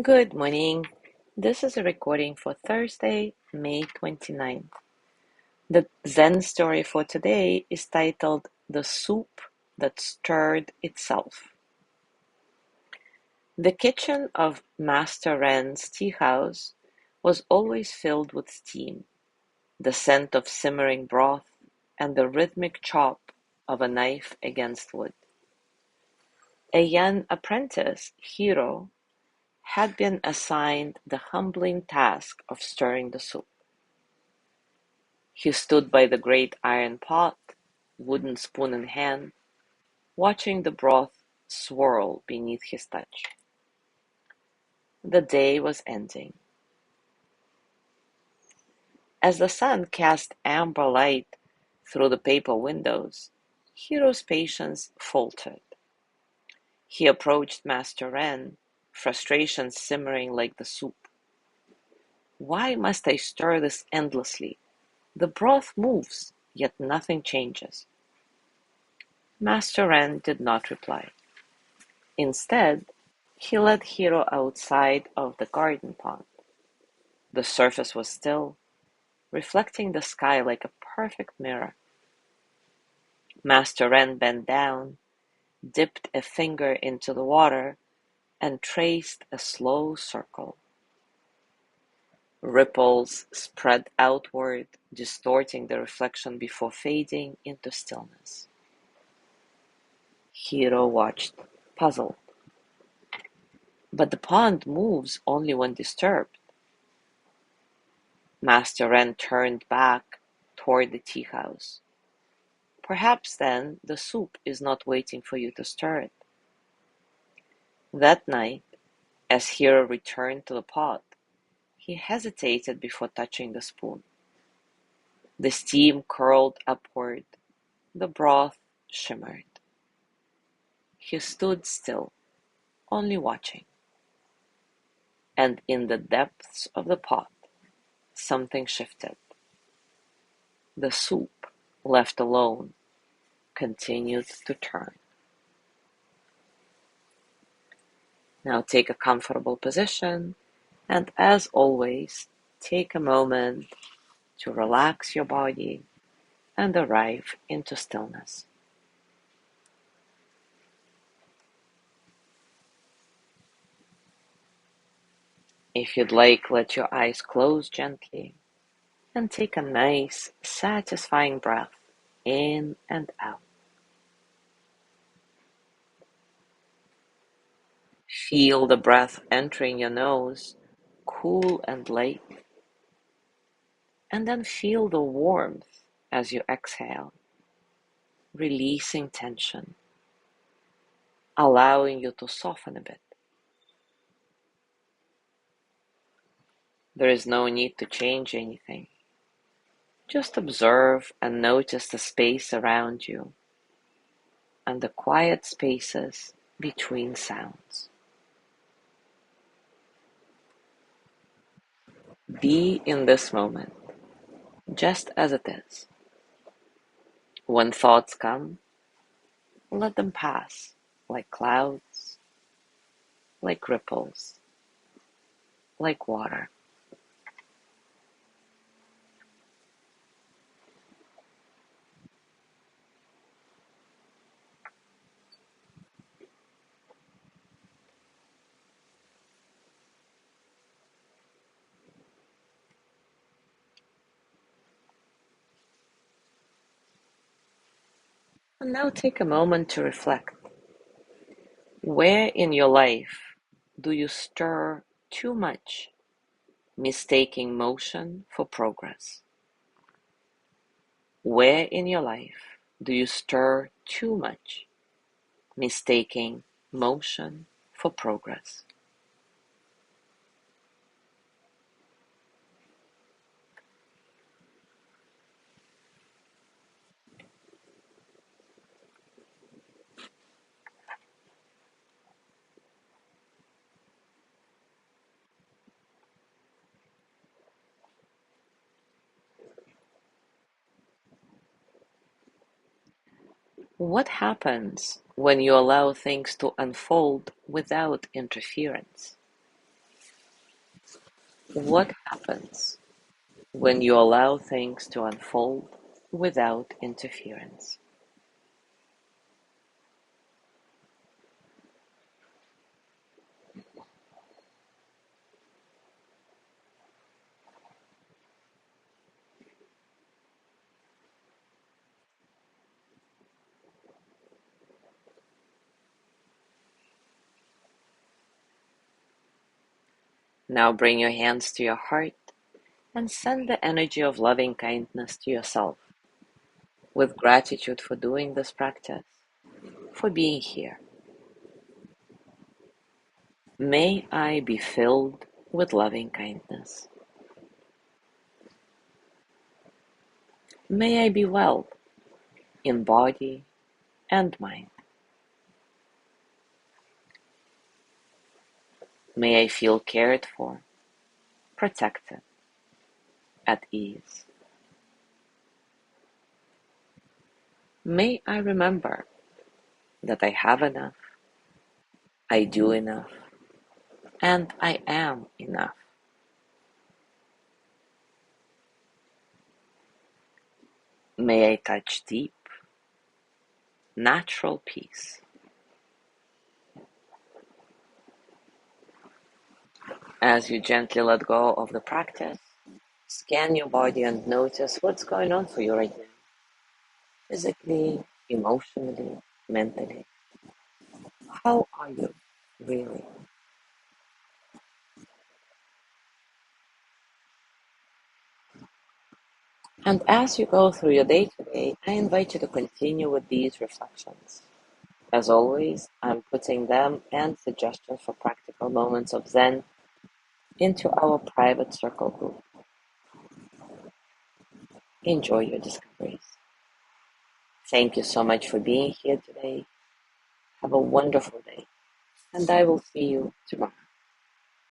Good morning. This is a recording for Thursday, May 29th. The Zen story for today is titled The Soup That Stirred Itself. The kitchen of Master Ren's tea house was always filled with steam, the scent of simmering broth, and the rhythmic chop of a knife against wood. A young apprentice, Hiro, had been assigned the humbling task of stirring the soup. He stood by the great iron pot, wooden spoon in hand, watching the broth swirl beneath his touch. The day was ending. As the sun cast amber light through the paper windows, Hiro's patience faltered. He approached Master Ren, frustration simmering like the soup. Why must I stir this endlessly? The broth moves, yet nothing changes. Master Ren did not reply. Instead, he led Hiro outside of the garden pond. The surface was still, reflecting the sky like a perfect mirror. Master Ren bent down, dipped a finger into the water, and traced a slow circle. Ripples spread outward, distorting the reflection before fading into stillness. Hiro watched, puzzled. But the pond moves only when disturbed. Master Ren turned back toward the tea house. Perhaps then the soup is not waiting for you to stir it. That night, as Hiro returned to the pot, he hesitated before touching the spoon. The steam curled upward, the broth shimmered. He stood still, only watching. And in the depths of the pot, something shifted. The soup, left alone, continued to turn. Now take a comfortable position, and as always, take a moment to relax your body and arrive into stillness. If you'd like, let your eyes close gently and take a nice, satisfying breath in and out. Feel the breath entering your nose, cool and light, and then feel the warmth as you exhale, releasing tension, allowing you to soften a bit. There is no need to change anything. Just observe and notice the space around you and the quiet spaces between sounds. Be in this moment, just as it is. When thoughts come, let them pass like clouds, like ripples, like water. And now take a moment to reflect. Where in your life do you stir too much, mistaking motion for progress? Where in your life do you stir too much, mistaking motion for progress? What happens when you allow things to unfold without interference? What happens when you allow things to unfold without interference? Now bring your hands to your heart and send the energy of loving kindness to yourself with gratitude for doing this practice, for being here. May I be filled with loving kindness. May I be well in body and mind. May I feel cared for, protected, at ease. May I remember that I have enough, I do enough, and I am enough. May I touch deep, natural peace. As you gently let go of the practice, scan your body and notice what's going on for you right now, physically, emotionally, mentally. How are you really? And as you go through your day today, I invite you to continue with these reflections. As always, I'm putting them and suggestions for practical moments of Zen into our private circle group. Enjoy your discoveries. Thank you so much for being here today. Have a wonderful day, and I will see you tomorrow.